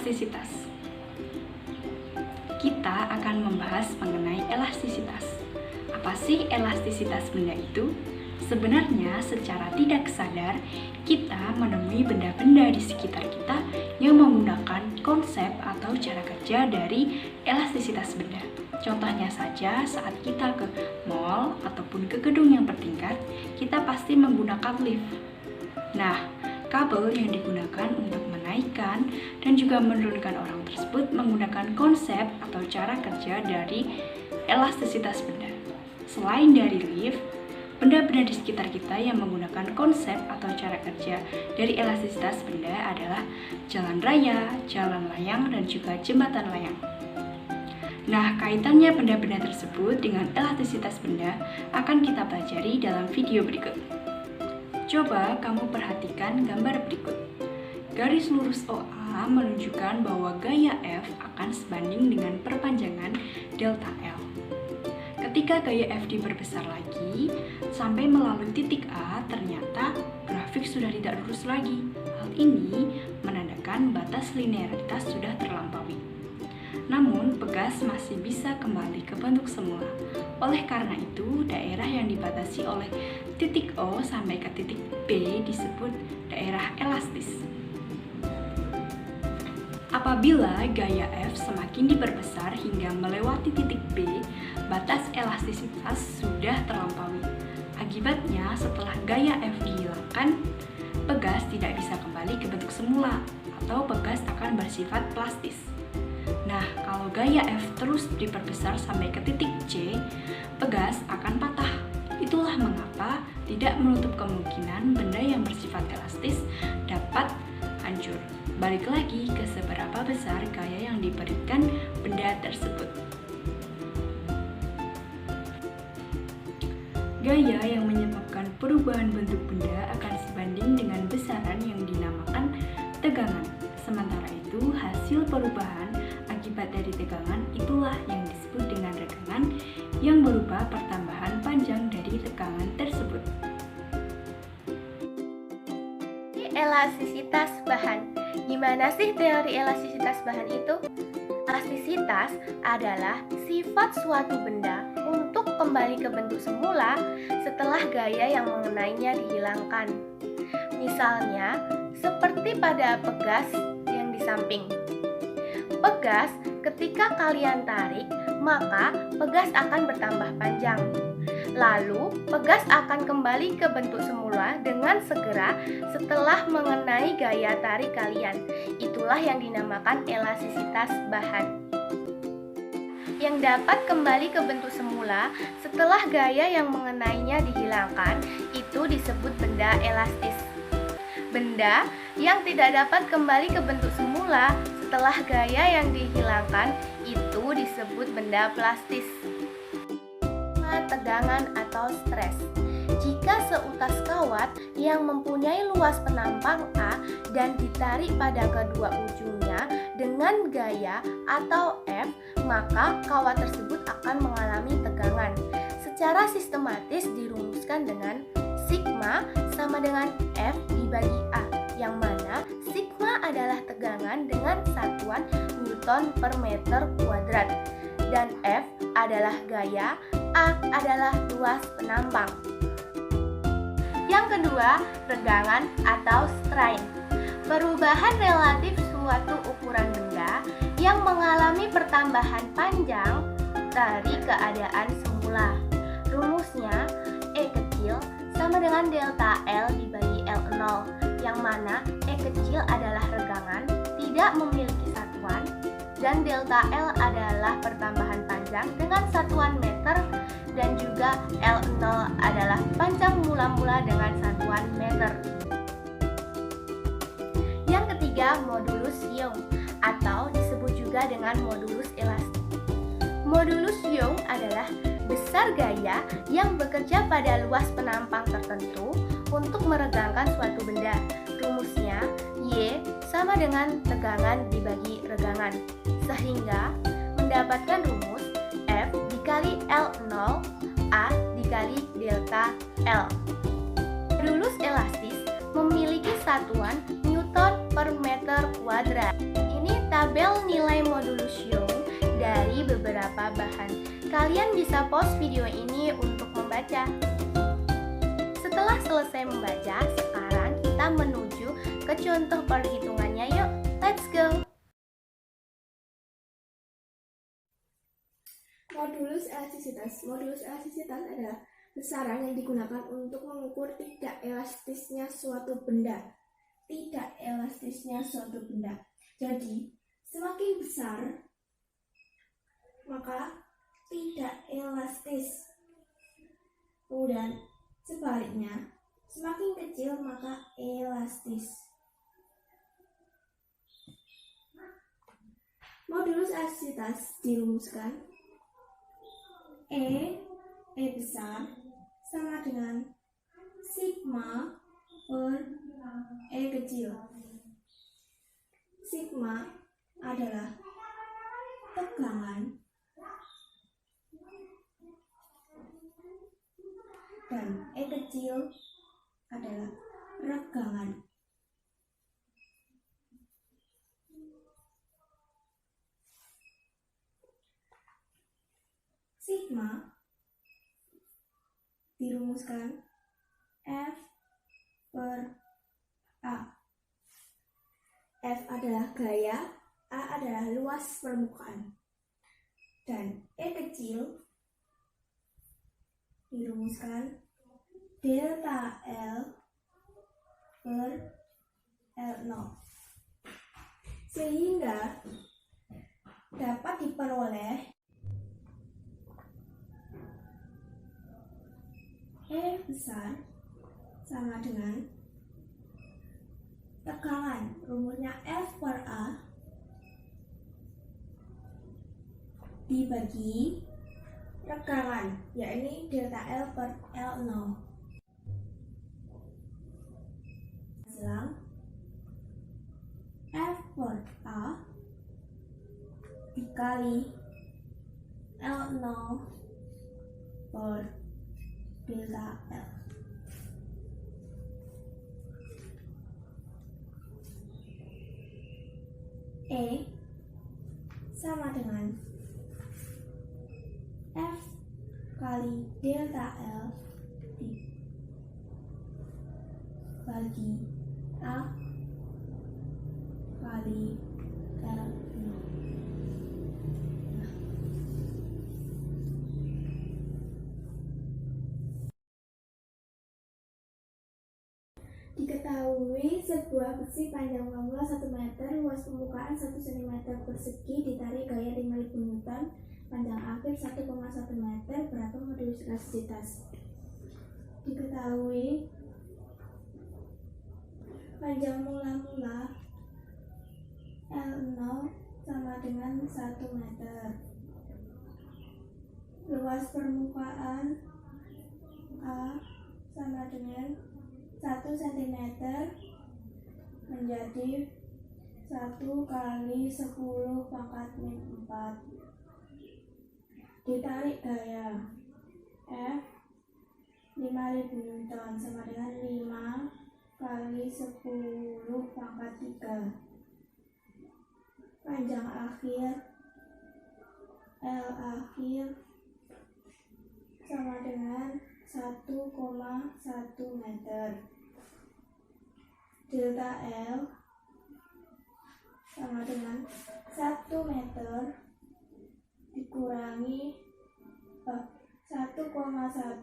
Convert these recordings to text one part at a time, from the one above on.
elastisitas. Kita akan membahas mengenai elastisitas. Apa sih elastisitas benda itu? Sebenarnya secara tidak sadar, kita menemui benda-benda di sekitar kita yang menggunakan konsep atau cara kerja dari elastisitas benda. Contohnya saja saat kita ke mall ataupun ke gedung yang bertingkat, kita pasti menggunakan lift. Nah, kabel yang digunakan untuk menaikkan dan juga menurunkan orang tersebut menggunakan konsep atau cara kerja dari elastisitas benda. Selain dari lift, benda-benda di sekitar kita yang menggunakan konsep atau cara kerja dari elastisitas benda adalah jalan raya, jalan layang, dan juga jembatan layang. Nah, kaitannya benda-benda tersebut dengan elastisitas benda akan kita pelajari dalam video berikut. Coba kamu perhatikan gambar berikut. Garis lurus OA menunjukkan bahwa gaya F akan sebanding dengan perpanjangan delta L. Ketika gaya F diperbesar lagi, sampai melalui titik A, ternyata grafik sudah tidak lurus lagi. Hal ini menandakan batas linearitas sudah terlampaui. Namun, pegas masih bisa kembali ke bentuk semula. Oleh karena itu, daerah yang dibatasi oleh titik O sampai ke titik B disebut daerah elastis. Apabila gaya F semakin diperbesar hingga melewati titik B, batas elastisitas sudah terlampaui. Akibatnya, setelah gaya F dihilangkan, pegas tidak bisa kembali ke bentuk semula atau pegas akan bersifat plastis. Nah, kalau gaya F terus diperbesar sampai ke titik C, pegas akan patah. Itulah mengapa tidak menutup kemungkinan benda yang bersifat elastis dapat hancur. Balik lagi ke seberapa besar gaya yang diberikan benda tersebut. Gaya yang menyebabkan perubahan bentuk benda akan sebanding dengan besaran yang dinamakan tegangan. Sementara itu, hasil perubahan akibat dari tegangan itulah yang disebut dengan regangan yang berupa pertambahan panjang dari tegangan tersebut. Elastisitas bahan. Gimana sih teori elastisitas bahan itu? Elastisitas adalah sifat suatu benda untuk kembali ke bentuk semula setelah gaya yang mengenainya dihilangkan. Misalnya, seperti pada pegas yang di samping. Pegas, ketika kalian tarik, maka pegas akan bertambah panjang. Lalu, pegas akan kembali ke bentuk semula dengan segera setelah mengenai gaya tarik kalian. Itulah yang dinamakan elastisitas bahan. Yang dapat kembali ke bentuk semula setelah gaya yang mengenainya dihilangkan, itu disebut benda elastis. Benda yang tidak dapat kembali ke bentuk semula setelah gaya yang dihilangkan itu disebut benda plastis. Tegangan atau stres. Jika seutas kawat yang mempunyai luas penampang A dan ditarik pada kedua ujungnya dengan gaya atau F, maka kawat tersebut akan mengalami tegangan. Secara sistematis dirumuskan dengan sigma sama dengan F dibagi A, yang mana sigma adalah tegangan dengan satuan Newton per meter kuadrat, dan F adalah gaya, A adalah luas penampang. Yang kedua, regangan atau strain. Perubahan relatif suatu ukuran benda yang mengalami pertambahan panjang dari keadaan semula. Rumusnya, E kecil sama dengan delta L dibagi L0, yang mana E kecil adalah regangan, tidak memiliki satuan, dan delta L adalah pertambahan panjang dengan satuan meter, dan juga L0 adalah panjang mula-mula dengan satuan meter. Yang ketiga, modulus Young atau disebut juga dengan modulus elastik. Modulus Young adalah besar gaya yang bekerja pada luas penampang tertentu untuk meregangkan suatu benda. Rumusnya, Y sama dengan tegangan dibagi regangan, sehingga mendapatkan rumus F dikali L0 A dikali delta L. Modulus elastis memiliki satuan Newton per meter kuadrat. Ini ini tabel nilai modulus Young dari beberapa bahan. Kalian bisa pause video ini untuk membaca. Setelah selesai membaca, sekarang kita menuju ke contoh perhitungannya. Yuk, let's go! Modulus elastisitas. Modulus elastisitas adalah besaran yang digunakan untuk mengukur tidak elastisnya suatu benda. Tidak elastisnya suatu benda. Jadi, semakin besar, maka tidak elastis. Kemudian, sebaliknya, semakin kecil, maka elastis. Modulus elastisitas dirumuskan E besar sama dengan sigma per E kecil. Sigma adalah tegangan dan E kecil adalah regangan. Sigma dirumuskan F per A. F adalah gaya, A adalah luas permukaan. Dan E kecil dirumuskan delta L per L0. Sehingga dapat diperoleh E besar sama dengan tegangan, rumusnya F per A dibagi regangan, yakni delta L per L0. Selang F per A dikali L0 per delta L. E sama dengan F kali delta L dibagi A kali L0. Diketahui sebuah besi panjang mula 1 meter, luas permukaan 1 cm persegi, ditarik gaya 5000 Newton, panjang akhir 1,1 meter, berapa modulus elastisitas? Diketahui panjang mula-mula L0 sama dengan 1 meter, luas permukaan A sama dengan 1 cm menjadi 1 kali 10 pangkat min 4. Ditarik gaya F 5000 Newton sama dengan 5 kali 10 pangkat 3. Panjang akhir L akhir sama dengan 1,1 meter. Delta L sama dengan 1 meter dikurangi 1,1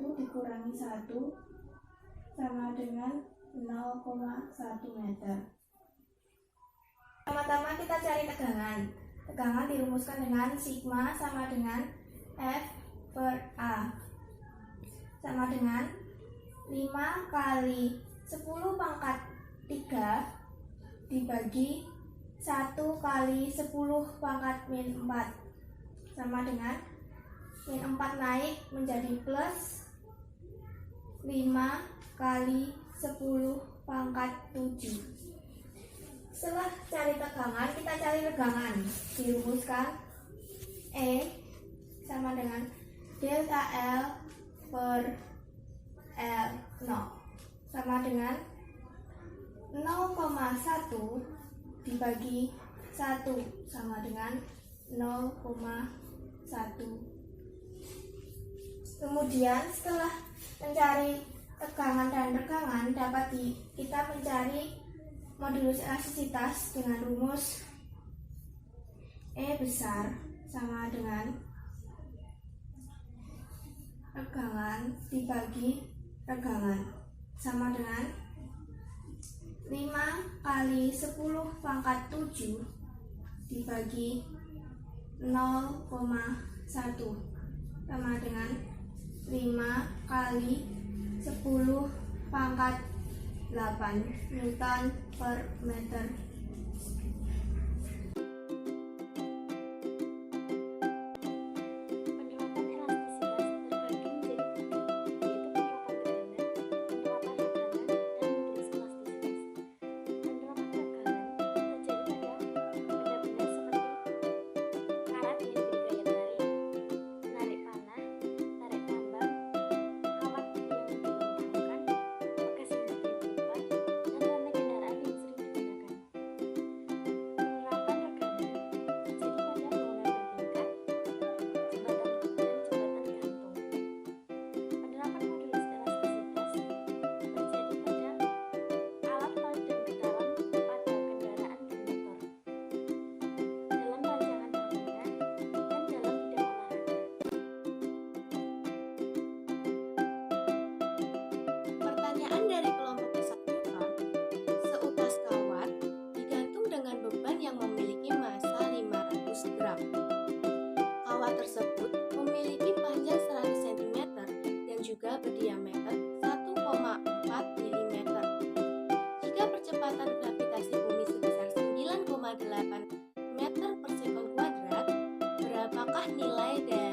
dikurangi 1 sama dengan 0,1 meter. Pertama-tama kita cari tegangan. Tegangan dirumuskan dengan sigma sama dengan F per A sama dengan 5 kali 10 pangkat 3 dibagi 1 kali 10 pangkat min 4 sama dengan min 4 naik menjadi plus 5 kali 10 pangkat 7. Setelah cari tegangan, kita cari regangan. Dirumuskan E sama dengan delta L per L0 sama dengan 0,1 dibagi sama dengan 0,1. Kemudian setelah mencari tegangan dan regangan, kita mencari modulus elastisitas dengan rumus E besar sama dengan regangan dibagi regangan sama dengan 5 kali 10 pangkat 7 dibagi 0,1 sama dengan 5 kali 10 pangkat 8 Newton per meter. Pertanyaan dari kelompok Isaac Newton, seutas kawat digantung dengan beban yang memiliki massa 500 gram. Kawat tersebut memiliki panjang 100 cm dan juga berdiameter 1,4 mm. Jika percepatan gravitasi bumi sebesar 9,8 meter per sekon kuadrat, berapakah nilai dari